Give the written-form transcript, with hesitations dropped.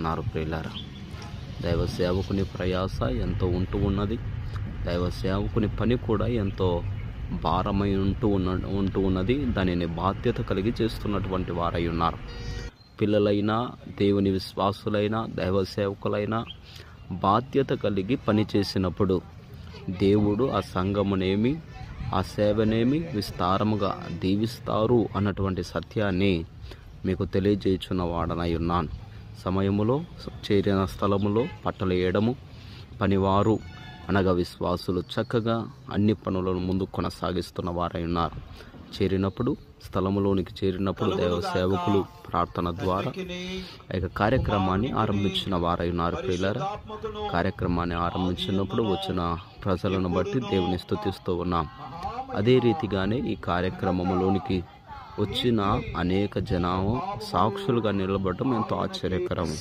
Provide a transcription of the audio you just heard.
ఉన్నారు ప్రియులారా. దైవ సేవకుని ప్రయాస ఎంతో ఉన్నది. దైవ సేవకుని పని కూడా ఎంతో భారమై ఉంటూ ఉన్నది. దానిని బాధ్యత కలిగి చేస్తున్నటువంటి వారై ఉన్నారు. పిల్లలైనా, దేవుని విశ్వాసులైనా, దైవ సేవకులైనా బాధ్యత కలిగి పని చేసినప్పుడు దేవుడు ఆ సంఘమునేమి, ఆ సేవనేమి విస్తారముగా దీవిస్తారు అన్నటువంటి సత్యాన్ని మీకు తెలియజేయుచున్న వాడనై ఉన్నాను. సమయములో, చేరిన స్థలములో పట్టలేయడము, పనివారు అనగా విశ్వాసులు చక్కగా అన్ని పనులను ముందు కొనసాగిస్తున్న వారై ఉన్నారు. స్థలములోనికి చేరినప్పుడు దైవ సేవకులు ప్రార్థన ద్వారా ఆ కార్యక్రమాన్ని ఆరంభించిన వారై ఉన్నారు ప్రియులారా. కార్యక్రమాన్ని ఆరంభించినప్పుడు వచ్చిన ప్రజలను బట్టి దేవుని స్తుతిస్తూ ఉన్నాం. అదే రీతిగానే ఈ కార్యక్రమంలోనికి వచ్చిన అనేక జనాభా సాక్షులుగా నిలబడటం ఎంతో ఆశ్చర్యకరం.